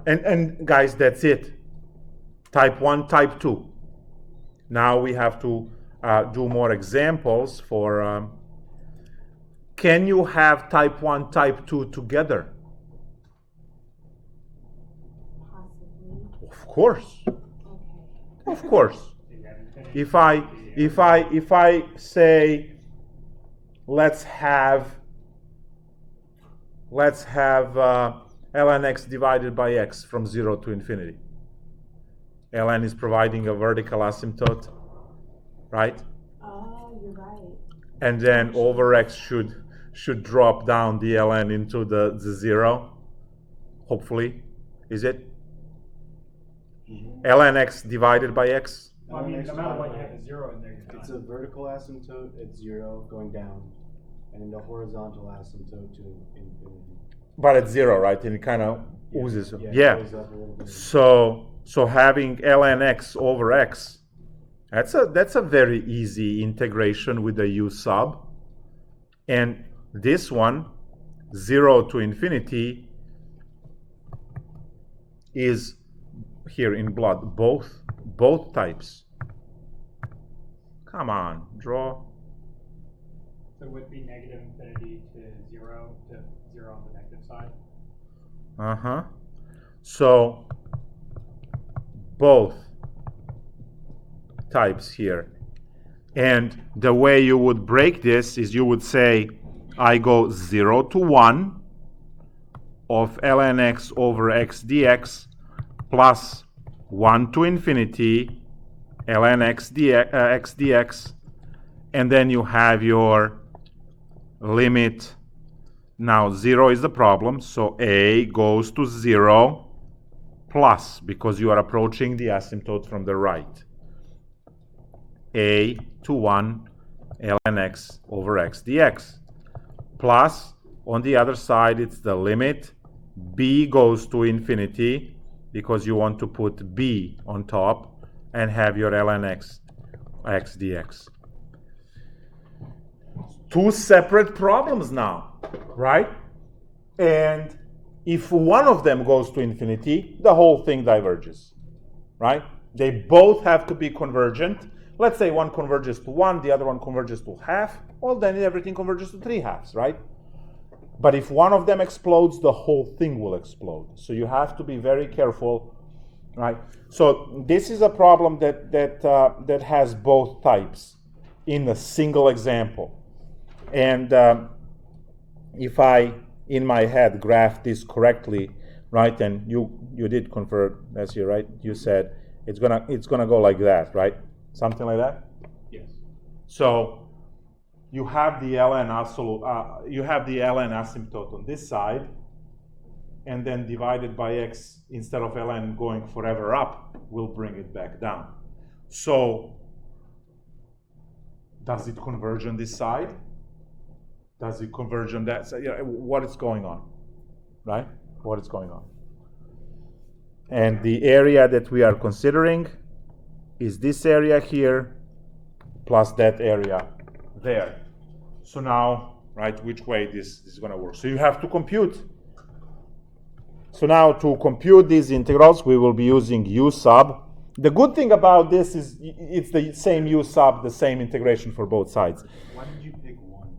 and guys, that's it. Type 1, type 2. Now we have to do more examples for, can you have type 1, type 2 together? Possibly. Of course. Okay. Of course. So you have infinity. If I say, let's have ln x divided by x from 0 to infinity. ln is providing a vertical asymptote, right? Oh, you're right. And then over x should drop down the ln into the 0. Hopefully, is it? ln x divided by x. Well, I mean, no matter what, you have a 0 in there, you're done. It's a vertical asymptote at 0 going down, and the horizontal asymptote to infinity. But it's 0, right? And it kind of oozes. It Yeah. goes up a little bit. So having ln x over x, that's a very easy integration with the u sub. And this one, 0 to infinity, is here in blood, both types. Come on, draw. So it would be negative infinity to 0 on the negative side. Uh-huh. So both types here. And the way you would break this is you would say, I go 0 to 1 of ln x over x dx plus 1 to infinity ln x dx, and then you have your limit. Now 0 is the problem, so a goes to 0 plus, because you are approaching the asymptote from the right. A to 1 ln x over x dx. Plus, on the other side, it's the limit. B goes to infinity, because you want to put b on top and have your ln x dx. Two separate problems now, right? And if one of them goes to infinity, the whole thing diverges, right? They both have to be convergent. Let's say one converges to 1, the other one converges to half. Well, then everything converges to 3 halves, right? But if one of them explodes, the whole thing will explode. So you have to be very careful, right? So this is a problem that has both types in a single example. And if I, in my head, graph this correctly, right? And you did convert, that's here, right? You said it's gonna go like that, right? Something like that. Yes. So you have the ln absolute, you have the ln asymptote on this side, and then divided by x, instead of ln going forever up, will bring it back down. So does it converge on this side? Does it converge on that? So, what is going on, right? What is going on? And the area that we are considering is this area here plus that area there. So now, right, which way this is going to work? So you have to compute. So now to compute these integrals, we will be using u sub. The good thing about this is it's the same u sub, the same integration for both sides. Why did you pick 1?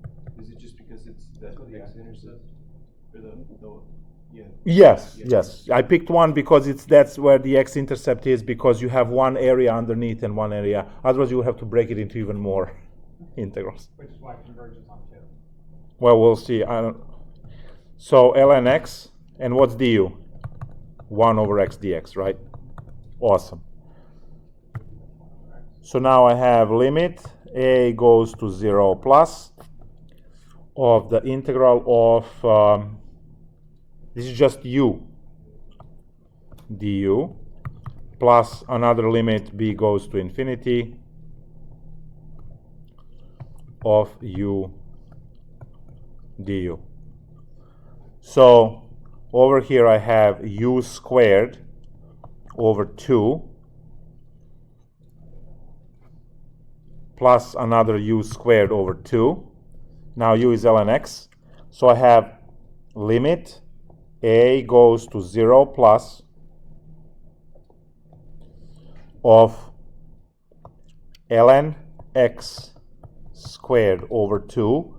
Is it just because it's the x-intercept? Or yeah. Yes. I picked 1 because that's where the x-intercept is, because you have one area underneath and one area. Otherwise, you would have to break it into even more integrals. Which is why convergence on 2. Well, we'll see. So ln x, and what's du? 1 over x dx, right? Awesome. So now I have limit a goes to 0 plus of the integral of, this is just u, du, plus another limit b goes to infinity of u du. So over here I have u squared over 2 plus another u squared over 2. Now u is ln x. So I have limit a goes to 0 plus of ln x squared over 2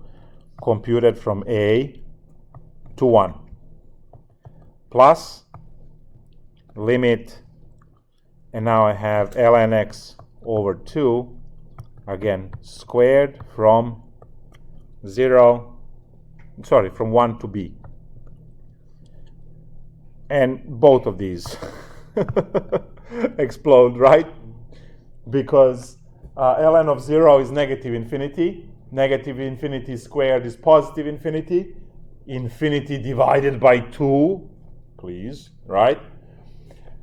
computed from a to 1 plus limit, and now I have ln x over 2 again squared from 1 to b. And both of these explode, right? Because ln of 0 is negative infinity. Negative infinity squared is positive infinity. Infinity divided by 2, please, right,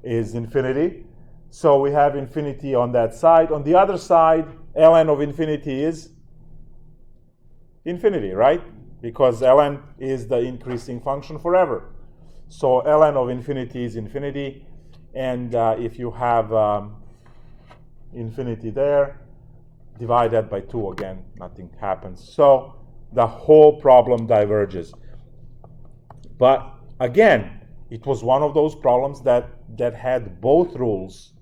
is infinity. So we have infinity on that side. On the other side, ln of infinity is infinity, right? Because ln is the increasing function forever. So ln of infinity is infinity. And if you have infinity there, divide that by 2 again, nothing happens. So the whole problem diverges. But again, it was one of those problems that had both rules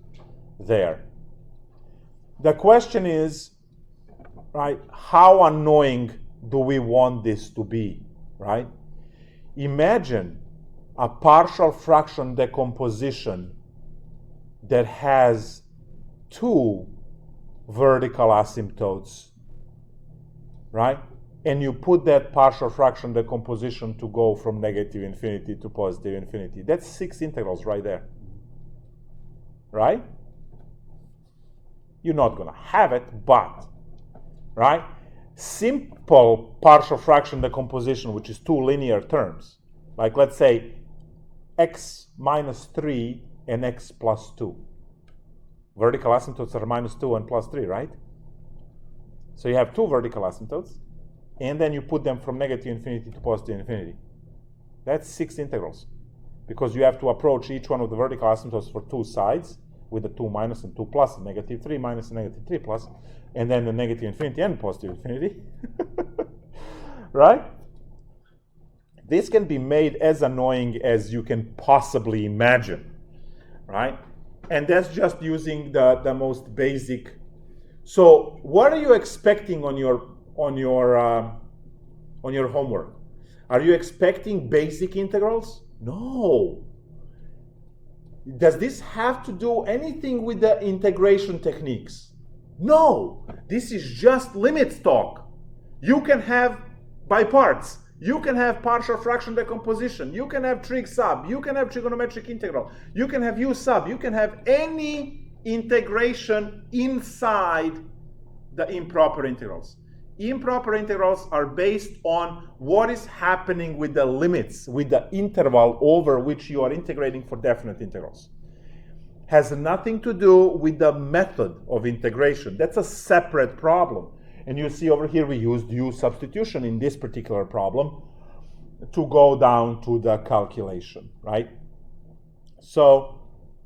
there. The question is, right, how annoying do we want this to be, right? Imagine a partial fraction decomposition that has 2 vertical asymptotes, right? And you put that partial fraction decomposition to go from negative infinity to positive infinity. That's 6 integrals right there, right? You're not going to have it, but, right? Simple partial fraction decomposition, which is 2 linear terms, like let's say x minus 3 and x plus 2. Vertical asymptotes are minus 2 and plus 3, right? So you have 2 vertical asymptotes, and then you put them from negative infinity to positive infinity. That's 6 integrals, because you have to approach each one of the vertical asymptotes for 2 sides with the 2 minus and 2 plus, negative 3 minus and negative 3 plus, and then the negative infinity and positive infinity. Right? This can be made as annoying as you can possibly imagine, right? And that's just using the most basic. So what are you expecting on your homework? Are you expecting basic integrals? No. Does this have to do anything with the integration techniques? No. This is just limits talk. You can have by parts. You can have partial fraction decomposition. You can have trig sub. You can have trigonometric integral. You can have u sub. You can have any integration inside the improper integrals. Improper integrals are based on what is happening with the limits, with the interval over which you are integrating for definite integrals. Has nothing to do with the method of integration. That's a separate problem. And you see over here we used u substitution in this particular problem to go down to the calculation, right? So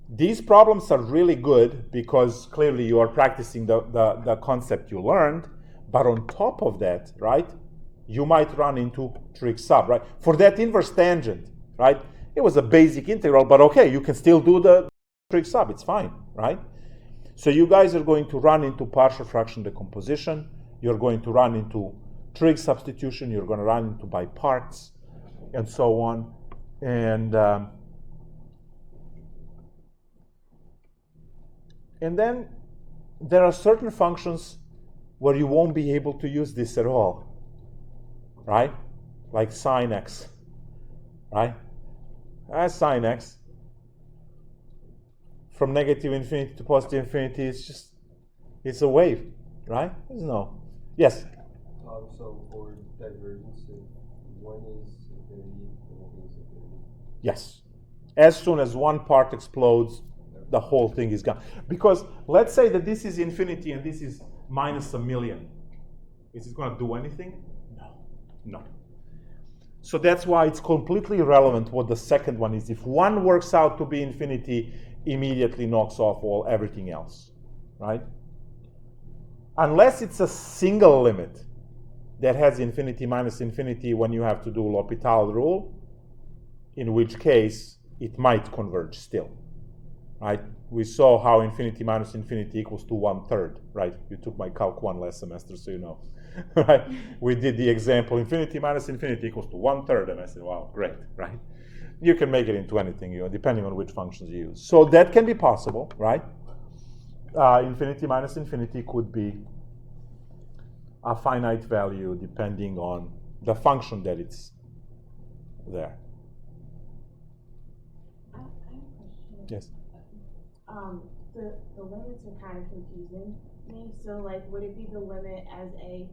these problems are really good because clearly you are practicing the concept you learned, but on top of that, right, you might run into trig sub, right? For that inverse tangent, right, it was a basic integral, but okay, you can still do the trig sub, it's fine, right? So you guys are going to run into partial fraction decomposition, you're going to run into trig substitution, you're going to run into by parts, and so on. And then there are certain functions where you won't be able to use this at all, right? Like sine x, right? As sine x, from negative infinity to positive infinity, it's a wave, right? There's no. Yes? So for divergence, if one is infinity, the other is infinity. Yes. As soon as one part explodes, the whole thing is gone. Because let's say that this is infinity and this is minus a million. Is it going to do anything? No. So that's why it's completely irrelevant what the second one is. If one works out to be infinity, immediately knocks off everything else, right? Unless it's a single limit that has infinity minus infinity when you have to do L'Hopital rule, in which case it might converge still, right? We saw how infinity minus infinity equals to 1/3, right? You took my Calc 1 last semester, so you know, right? We did the example, infinity minus infinity equals to 1/3, and I said, wow, great, right? You can make it into anything, depending on which functions you use. So that can be possible, right? Infinity minus infinity could be a finite value depending on the function that it's there. I have a question. Yes. The limits are kind of confusing me. So like, would it be the limit as a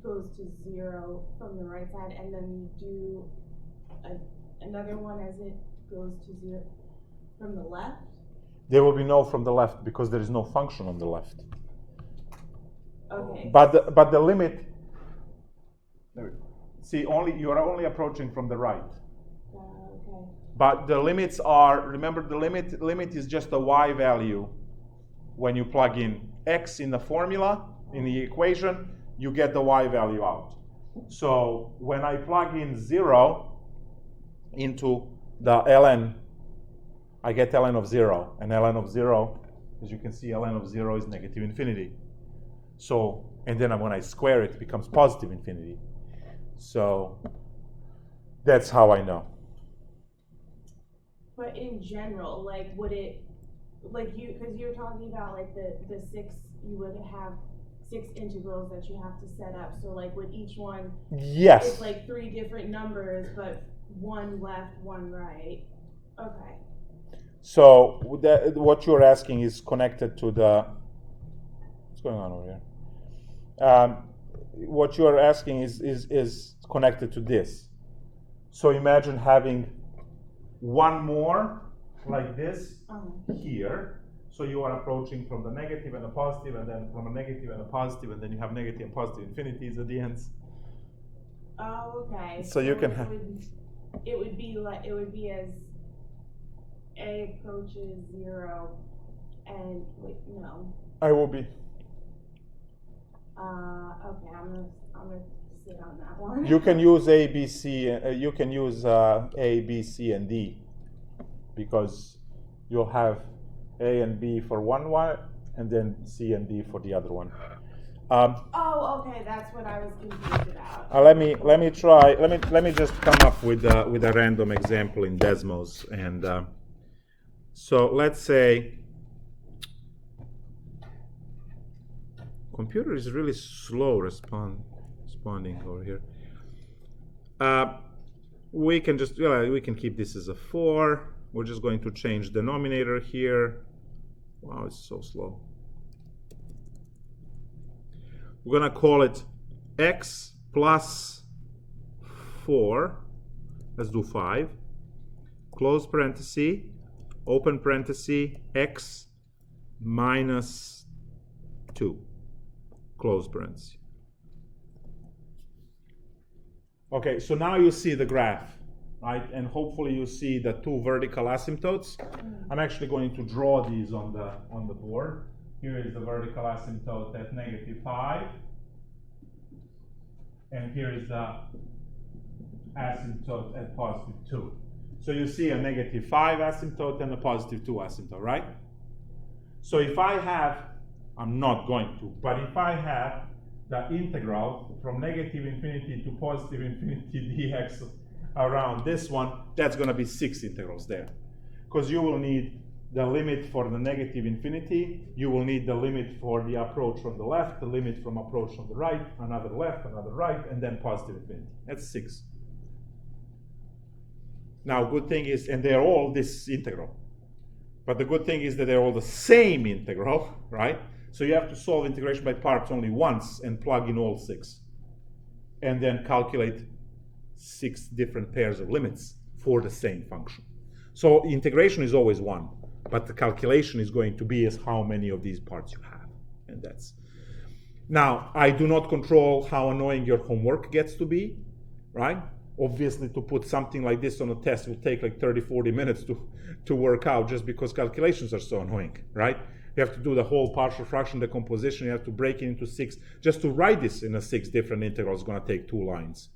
goes to 0 from the right side, and then you do another one as it goes to 0 from the left? There will be no from the left because there is no function on the left. Okay. But the limit, see, you are only approaching from the right. Okay. But the limits are, remember, the limit is just a y value. When you plug in x in the formula, in the equation, you get the y value out. So when I plug in 0 into the ln, I get ln of 0. And ln of 0, as you can see, ln of 0 is negative infinity. So, and then when I square it, it becomes positive infinity. So that's how I know. But in general, like, would it, like because you're talking about like the 6, you would have 6 integrals that you have to set up. So like with each one, yes, it's like 3 different numbers, but 1 left, 1 right. Okay. So what you're asking is connected to the, what's going on over here? What you're asking is connected to this. So imagine having one more like this here. So you are approaching from the negative and a positive, and then from a negative and a positive, and then you have negative and positive infinities at the ends. Oh, okay. So you can have. It would be as a approaches 0, and wait, no. I will be. Okay, I'm gonna sit on that one. You can use A, B, C. You can use A, B, C, and D, because you'll have A and B for one, and then C and D for the other one. Oh, okay, that's what I was confused about. Let me try. Let me just come up with a random example in Desmos, and so let's say computer is really slow responding over here. We can just we can keep this as a 4. We're just going to change denominator here. Wow, it's so slow. We're gonna call it x plus 4. Let's do 5. Close parenthesis, open parenthesis, x minus 2. Close parenthesis. Okay, so now you see the graph, right? And hopefully you see the two vertical asymptotes. I'm actually going to draw these on the board. Here is the vertical asymptote at -5. And here is the asymptote at +2. So you see a -5 asymptote and a +2 asymptote, right? So if I have, I'm not going to, but if I have the integral from -infinity to +infinity dx around this one, that's going to be 6 integrals there. Because you will need the limit for the -infinity, you will need the limit for the approach from the left, the limit from approach from the right, another left, another right, and then +infinity. That's 6. Now, good thing is, and they're all this integral. But the good thing is that they're all the same integral, right? So you have to solve integration by parts only once and plug in all 6. And then calculate 6 different pairs of limits for the same function. So integration is always 1, but the calculation is going to be as how many of these parts you have. And that's. Now, I do not control how annoying your homework gets to be, right? Obviously, to put something like this on a test will take like 30, 40 minutes to work out just because calculations are so annoying, right? You have to do the whole partial fraction decomposition. You have to break it into 6. Just to write this in a 6 different integrals is going to take 2 lines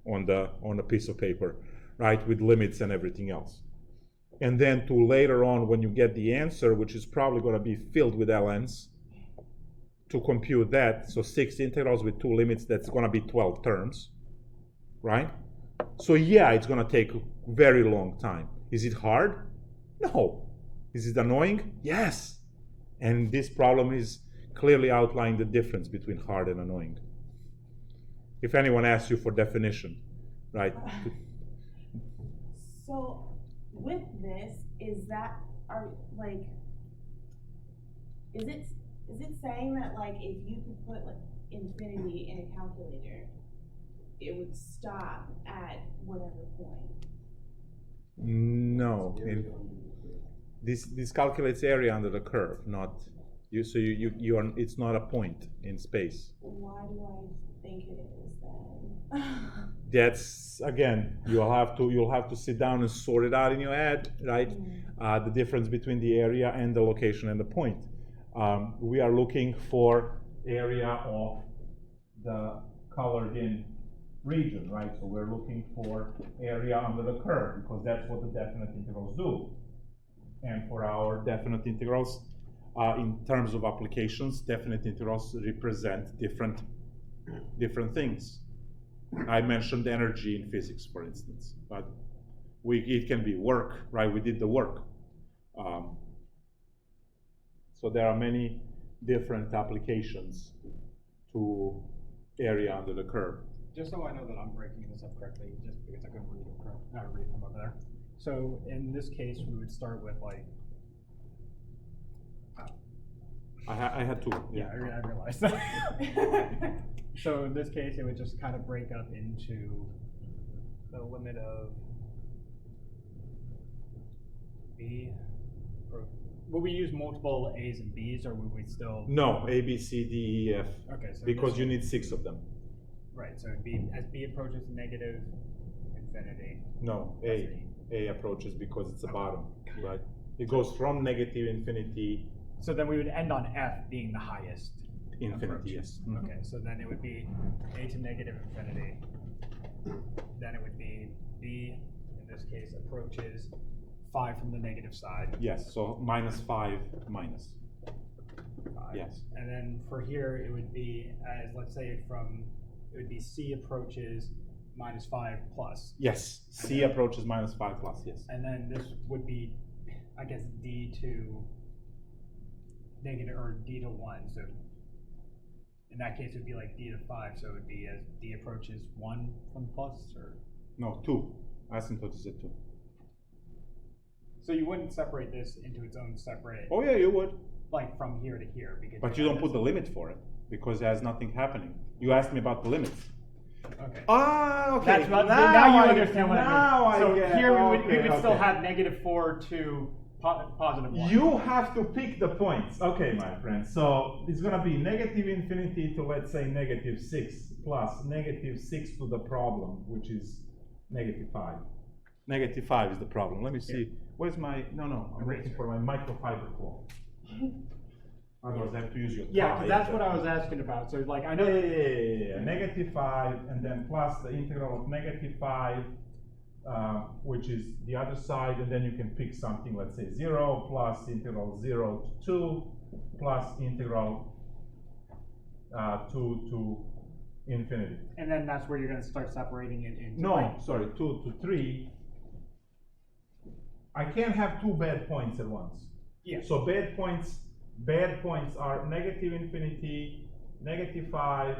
on a piece of paper, right? With limits and everything else. And then to later on, when you get the answer, which is probably going to be filled with ln's, to compute that. So 6 integrals with 2 limits, that's going to be 12 terms, right? So yeah, it's going to take a very long time. Is it hard? No. Is it annoying? Yes. And this problem is clearly outlining the difference between hard and annoying. If anyone asks you for definition, right? So with this, is it saying that like if you could put like infinity in a calculator, it would stop at whatever point? No. This calculates area under the curve, not you. So you are. It's not a point in space. Why do I think it is then? That's again. You'll have to sit down and sort it out in your head, right? The difference between the area and the location and the point. We are looking for area of the colored in region, right? So we're looking for area under the curve because that's what the definite integrals do. And for our definite integrals, in terms of applications, definite integrals represent different things. I mentioned energy in physics, for instance, but it can be work, right? We did the work. So there are many different applications to area under the curve. Just so I know that I'm breaking this up correctly, just because I couldn't read from over there. So in this case, we would start with like. I had to. Yeah, I realized that. So in this case, it would just kind of break up into the limit of B. Will we use multiple A's and B's, or would we still? No, A, B, C, D, E, F. Okay, so because you need 6 of them. Right. So it'd be as B approaches negative infinity. No, A approaches because it's the bottom, right? It goes from negative infinity. So then we would end on F being the highest. Infinity, approach. yes. Okay, so then it would be A to negative infinity. Then it would be B, in this case, approaches 5 from the negative side. Yes, so -5 minus. 5. Yes. And then for here, it would be as, let's say, it would be C approaches -5 plus. Yes, C approaches -5 plus, yes. And then this would be, I guess, D to negative, or D to 1. So in that case, it would be like D to 5. So it would be as D approaches 1 from plus, or? No, 2. Asymptote is at 2. So you wouldn't separate this into its own separate. Oh yeah, you would. Like from here to here, because. But you don't put the limit for it because there's nothing happening. You asked me about the limits. Okay. Ah, okay. That's what, now you understand what I mean. Now So I get. here we would Okay, still okay. have -4 to positive 1. You have to pick the points. Okay, my friend. So it's going to be negative infinity to, let's say, negative 6 plus negative 6 to the problem, which is negative 5. Negative 5 is the problem. Let me see. Where's my, no, I'm waiting for my microfiber cloth. Otherwise, I have to use your Yeah, tie. because that's what I was asking about. So, like, I know. Yeah. Negative 5, and then plus the integral of negative 5, which is the other side, and then you can pick something, let's say 0 plus integral 0 to 2 plus integral 2 to infinity. And then that's where you're going to start separating it into. No, sorry, 2 to 3. I can't have two bad points at once. Yeah. So bad points are negative infinity, negative 5,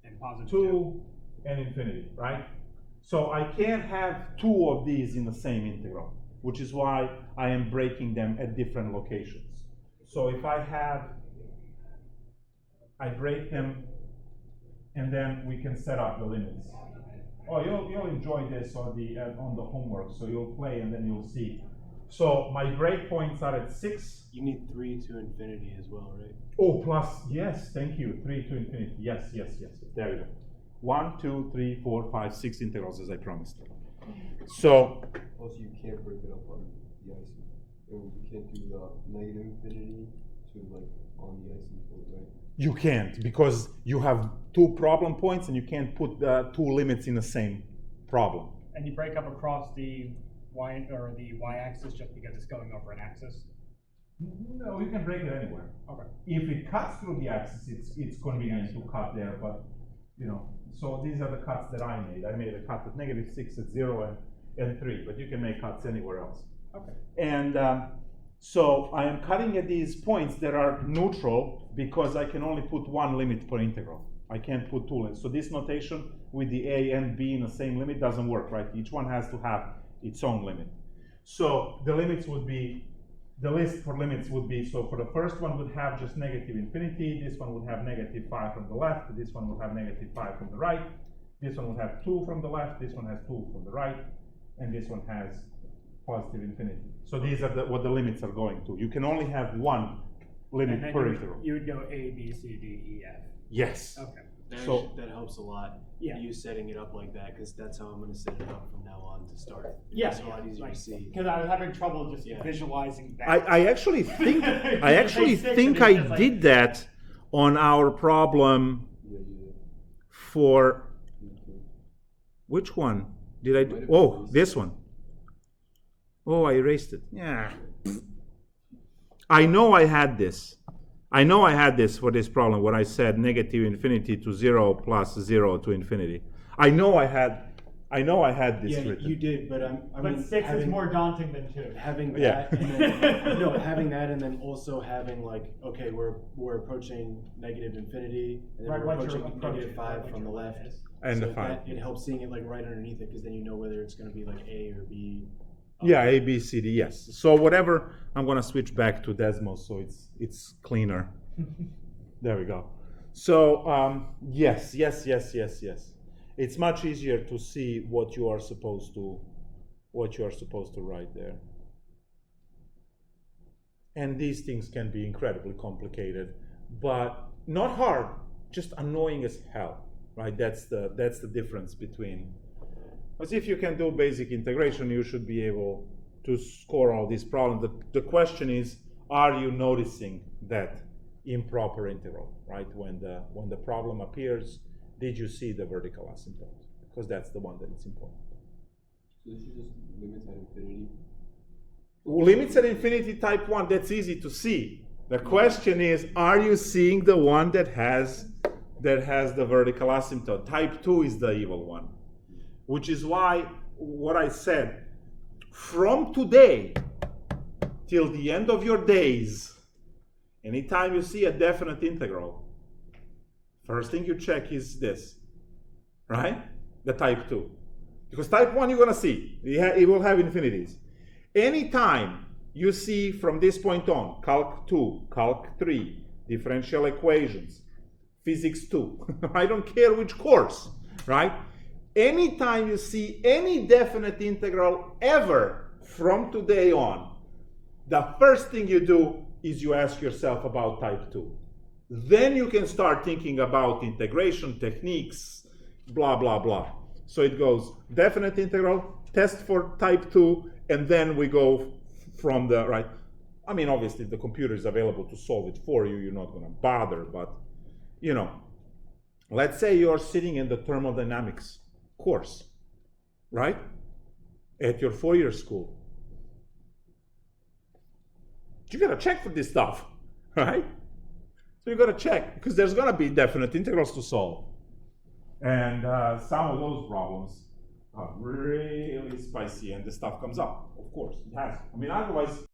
And positive 2, and infinity, right? So I can't have two of these in the same integral, which is why I am breaking them at different locations. So if I break them, and then we can set up the limits. Oh, you'll enjoy this on the homework, so you'll play and then you'll see. So my breakpoints are at 6. You need 3 to infinity as well, right? Oh, plus, yes, thank you, 3 to infinity. Yes. There we go. 1, 2, 3, 4, 5, 6 integrals, as I promised. So, Also, you can't break it up on the icing. You can't do the negative infinity to like on the icing point, right? you can't, because you have two problem points and you can't put the two limits in the same problem. And you break up across the y or the y-axis just because it's going over an axis. No, you can break it anywhere. Okay. If it cuts through the axis, it's convenient to cut there, but so these are the cuts that I made. I made a cut at -6 at 0 and 3, but you can make cuts anywhere else. Okay. And so I am cutting at these points that are neutral because I can only put one limit per integral. I can't put two limits. So this notation with the a and b in the same limit doesn't work, right? Each one has to have its own limit. So the limits would be, the list for limits would be, so for the first one would have just negative infinity, this one would have -5 from the left, this one would have -5 from the right, this one would have 2 from the left, this one has 2 from the right, and this one has positive infinity. So these are what the limits are going to. You can only have one limit And then per integral. you would go A, B, C, D, E, F. Yes. Okay. That helps a lot. Yeah. You setting it up like that, because that's how I'm going to set it up from now on to start. Yeah. It's a lot easier to see. Because I was having trouble just visualizing that. I actually think Basic, I it's just did that on our problem Yeah, you did. for You did. which one did I do? Might have Oh, been this one. Oh, I erased it. Yeah. I know I had this. I know I had this for this problem where I said negative infinity to 0 plus 0 to infinity. I know I had this Yeah, written. you did, but I mean, 6 is more daunting than 2. having Yeah. that, and then, no, having that, and then also having like, okay, we're approaching negative infinity, and then Right, we're once you're approaching approaching, -5 right, from the once left. you're And so the 5. it helps seeing it like right underneath it, because then you know whether it's going to be like A or B. Yeah, A, B, C, D, yes. So whatever, I'm gonna switch back to Desmos so it's cleaner. There we go. So yes. It's much easier to see what you are supposed to write there. And these things can be incredibly complicated, but not hard, just annoying as hell, right? That's the difference between. As if you can do basic integration, you should be able to score all these problems. The question is, are you noticing that improper integral, right? When the problem appears, did you see the vertical asymptote? Because that's the one that is important. So this is just limits at infinity. Limits at infinity type 1, that's easy to see. The question is, are you seeing the one that has the vertical asymptote? Type 2 is the evil one. Which is why, what I said, from today till the end of your days, anytime you see a definite integral, first thing you check is this, right? The type 2. Because type 1 you're going to see, it will have infinities. Anytime you see from this point on, Calc 2, Calc 3, differential equations, Physics 2, I don't care which course, right? Anytime you see any definite integral ever from today on, the first thing you do is you ask yourself about type 2. Then you can start thinking about integration techniques, blah, blah, blah. So it goes definite integral, test for type 2, and then we go from the, right? I mean, obviously, if the computer is available to solve it for you, you're not going to bother, but, you know, let's say you're sitting in the thermodynamics course, right? At your 4-year school. You got to check for this stuff, right? So you got to check, because there's going to be definite integrals to solve. And some of those problems are really spicy, and the stuff comes up, of course. It has. I mean, otherwise,